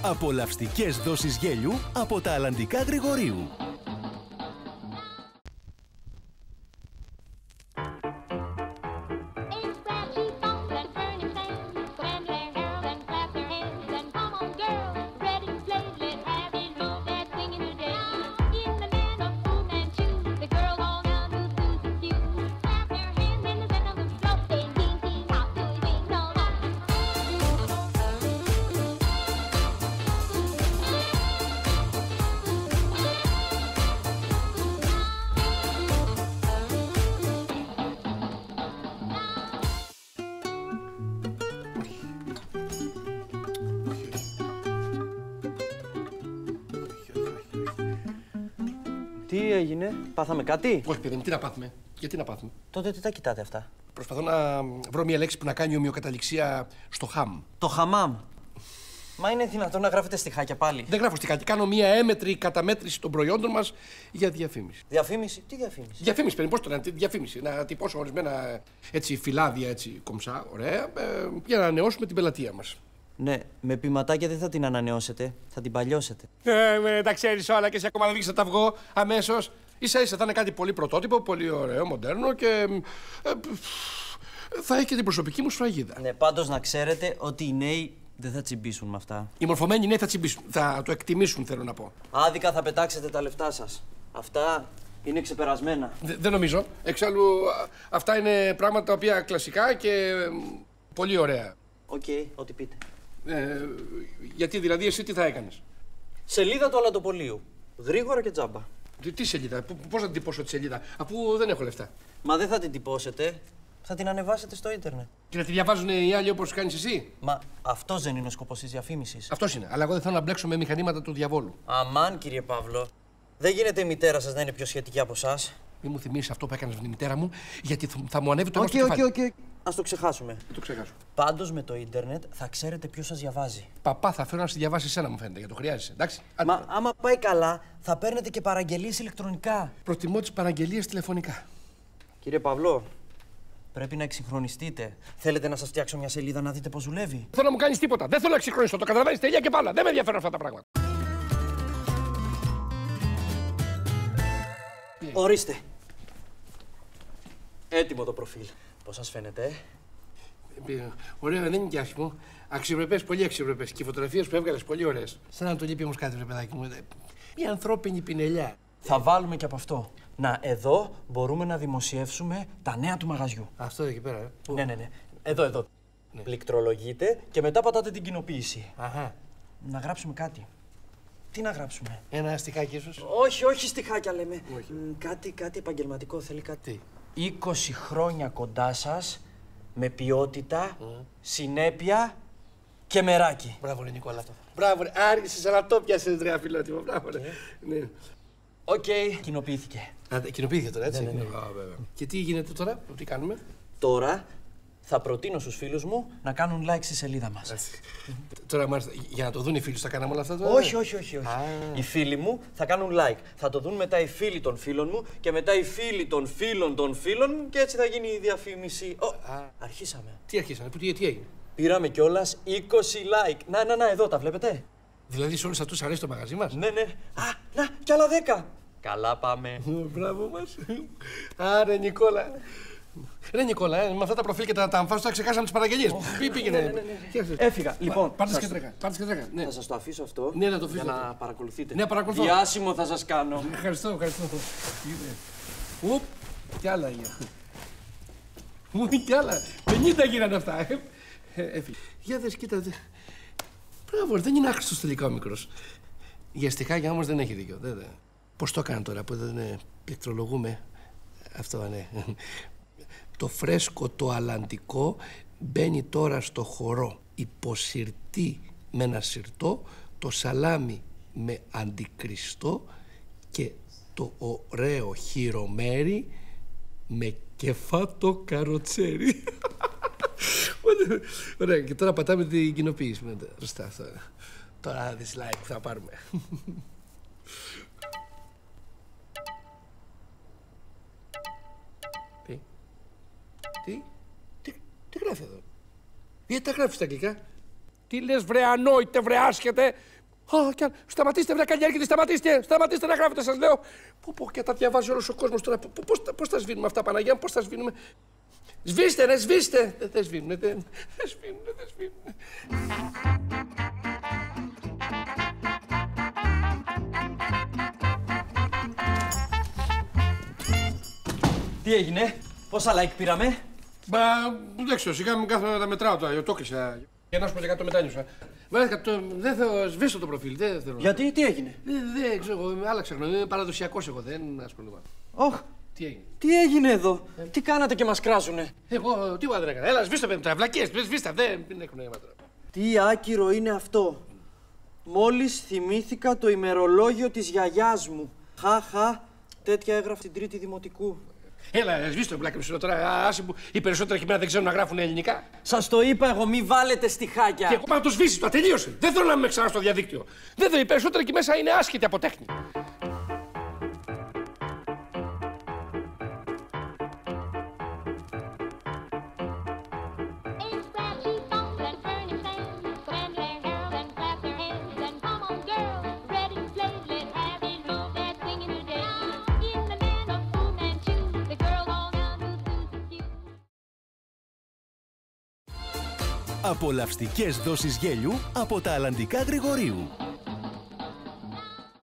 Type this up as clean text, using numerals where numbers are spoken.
Απολαυστικές δόσεις γέλιου από τα Αλλαντικά Γρηγορίου. Τι έγινε, πάθαμε κάτι? Όχι, παιδί μου, τι να πάθουμε. Γιατί να πάθουμε. Τότε τι τα κοιτάτε αυτά? Προσπαθώ να βρω μια λέξη που να κάνει ομοιοκαταληξία στο χαμ. Το χαμάμ. Μα είναι δυνατόν να γράφετε στιχάκια πάλι? Δεν γράφω στιχάκια. Κάνω μια έμετρη καταμέτρηση των προϊόντων μας για διαφήμιση. Διαφήμιση? Τι διαφήμιση? Διαφήμιση, παιδί μου, πώς το λένε, διαφήμιση. Να τυπώσω ορισμένα έτσι φυλάδια, έτσι κομψά, ωραία, για να ανανεώσουμε την πελατεία μας. Ναι, με ποιηματάκια δεν θα την ανανεώσετε, θα την παλιώσετε. Τα ξέρεις όλα και εσύ ακόμα δεν δείξεις να τα βγω αμέσως. Ίσα-ίσα θα είναι κάτι πολύ πρωτότυπο, πολύ ωραίο, μοντέρνο και θα έχει και την προσωπική μου σφραγίδα. Ναι, πάντως να ξέρετε ότι οι νέοι δεν θα τσιμπήσουν με αυτά. Οι μορφωμένοι νέοι θα τσιμπήσουν, θα το εκτιμήσουν, θέλω να πω. Άδικα θα πετάξετε τα λεφτά σας. Αυτά είναι ξεπερασμένα. Δεν νομίζω. Εξάλλου αυτά είναι πράγματα τα οποία κλασικά και πολύ ωραία. Οκ, ό,τι πείτε. Γιατί δηλαδή εσύ τι θα έκανες? Σελίδα του Αλαντοπολίου. Γρήγορα και τζάμπα. Τι σελίδα, πώς να την τυπώσω τη σελίδα, αφού δεν έχω λεφτά. Μα δεν θα την τυπώσετε, θα την ανεβάσετε στο ίντερνετ. Και να τη διαβάζουν οι άλλοι όπως κάνεις εσύ. Μα αυτός δεν είναι ο σκοπός της διαφήμισης. Αυτός είναι, αλλά εγώ δεν θέλω να μπλέξω με μηχανήματα του διαβόλου. Αμάν, κύριε Παύλο. Δεν γίνεται η μητέρα σας να είναι πιο σχετική από εσάς. Μην μου θυμίσεις αυτό που έκανες με τη μητέρα μου, γιατί θα μου ανέβει το αίμα στο κεφάλι. Όχι. Ας το ξεχάσουμε. Δεν το ξεχάσω. Πάντως με το ίντερνετ θα ξέρετε ποιος σας διαβάζει. Παπά, θα φέρω να στη διαβάσει εσένα, μου φαίνεται, γιατί το χρειάζεσαι. Εντάξει. Μα άμα πάει καλά, θα παίρνετε και παραγγελίες ηλεκτρονικά. Προτιμώ τις παραγγελίες τηλεφωνικά. Κύριε Παυλό, πρέπει να εξυγχρονιστείτε. Θέλετε να σας φτιάξω μια σελίδα να δείτε πώς δουλεύει? Δεν θέλω να μου κάνεις τίποτα. Δεν θέλω να εξυγχρονιστώ. Το καταλαβαίνεις, τελεία και πάλα. Δεν με ενδιαφέρουν αυτά τα πράγματα. Ορίστε. Έτοιμο το προφίλ. Πώς σας φαίνεται? Ωραίο, δεν είναι και άσχημο. Αξιοπρεπές, πολύ αξιοπρεπές. Και οι φωτογραφίες που έβγαλες πολύ ωραίες. Σαν να το λείπει όμως κάτι, ρε παιδάκι μου. Μια ανθρώπινη πινελιά. Θα βάλουμε και από αυτό. Να, εδώ μπορούμε να δημοσιεύσουμε τα νέα του μαγαζιού. Αυτό εκεί πέρα, Ναι. Εδώ. Ναι. Πληκτρολογείτε και μετά πατάτε την κοινοποίηση. Αχα. Να γράψουμε κάτι. Τι να γράψουμε? Ένα στιχάκι ίσως. Όχι στιχάκια λέμε. Κάτι επαγγελματικό, θέλει κάτι. 20 χρόνια κοντά σας, με ποιότητα, συνέπεια και μεράκι. Μπράβο, ρε Νικόλα. Μπράβο, ρε. Άργησες, αλλά το πιάσες, ρε αφιλότιμο. Μπράβο, ρε. Ναι. Οκ, κοινοποιήθηκε. Κοινοποιήθηκε τώρα, έτσι. Ναι. Και τι γίνεται τώρα, τι κάνουμε? Τώρα θα προτείνω στους φίλους μου να κάνουν like στη σελίδα μας. Τώρα, μάλιστα, για να το δουν οι φίλοι σου, θα κάναμε όλα αυτά τώρα? Όχι. Οι φίλοι μου θα κάνουν like. Θα το δουν μετά οι φίλοι των φίλων μου και μετά οι φίλοι των φίλων των φίλων μου και έτσι θα γίνει η διαφήμιση. Αρχίσαμε. Τι αρχίσαμε, τι έγινε? Πήραμε κιόλας 20 like. Να, εδώ τα βλέπετε. Δηλαδή σε όλους αυτούς αρέσει το μαγαζί μας? Ναι. Να, κι άλλα 10. Καλά πάμε. Μπράβο μας. Άρε Νικόλα. Ρε Νικόλα, με αυτά τα προφίλ και τα αμφάσου θα ξεχάσαμε τις παραγγελίες. Πήγαινε. Ναι. Έφυγα. Λοιπόν, πάρτε και τρέχα. Θα σας το αφήσω αυτό για να παρακολουθείτε. Ναι, παρακολουθώ. Διάσημο θα σας κάνω. Ευχαριστώ. Ουπ, κι άλλα είναι. Κι άλλα. 50 γίνανε αυτά. Έφυγε. Για δες, κοίτα. Μπράβο, δεν είναι άχρηστος τελικά ο μικρός. Για στιχάκια όμως δεν έχει δίκιο. Πώς το έκανε τώρα που δεν πληκτρολογούμε? Αυτό, ναι. Το φρέσκο το αλλαντικό μπαίνει τώρα στο χορό. Υποσυρτή με ένα συρτό, το σαλάμι με αντικριστό και το ωραίο χειρομέρι με κεφάτο καροτσέρι. Ωραία, και τώρα πατάμε την κοινοποίηση. Σωστά αυτό. Τώρα dislike που θα πάρουμε. Τι γράφει εδώ? Γιατί τα γράφει στα αγγλικά? Τι λες βρε ανόητε, βρε άσχετε? Σταματήστε, βρε καλλιέργητε, σταματήστε να γράφετε, σας λέω. Πω, και τα διαβάζει όλος ο κόσμος τώρα. Πώς τα σβήνουμε αυτά, Παναγία, πώς τα σβήνουμε. Σβήστε, ρε, σβήστε. Δεν σβήνουνε, δεν σβήνουνε. Τι έγινε, πόσα like πήραμε? Δεν ξέρω, σιγά μην κάθομαι να τα μετράω τώρα, το έκλεισα. Για να σου πω για το μετάνιωσα. Δεν θέλω, σβήσω το προφίλ, δεν θέλω. Γιατί, τι έγινε? Δεν ξέρω, άλλαξα γνώμη, είμαι παραδοσιακός εγώ, δεν ασχολούμαι. Ωχ, Τι έγινε? τι έγινε εδώ, τι κάνατε και μας κράζουνε? Εγώ, τι δεν έκανα, έλα σβήστε τα βλακίες, σβήστε, δεν έχουν αίμα τώρα. Τι άκυρο είναι αυτό. Μόλις θυμήθηκα το ημερολόγιο της γιαγιάς μου. Χαχα, τέτοια έγραφε στην τρίτη δημοτικού. Έλα, σβήστε το βλάκι μου τώρα, άσε που οι περισσότεροι εκεί πέρα δεν ξέρουν να γράφουν ελληνικά. Σας το είπα εγώ, μη βάλετε στιχάκια. Και εγώ πάω να το σβήσεις, το τελείωσε. Δεν θέλω να με ξανά στο διαδίκτυο. Δεν θέλω, οι περισσότεροι εκεί μέσα είναι άσχετοι από τέχνη. Απολαυστικές δόσεις γέλιου από τα Αλλαντικά Γρηγορείου.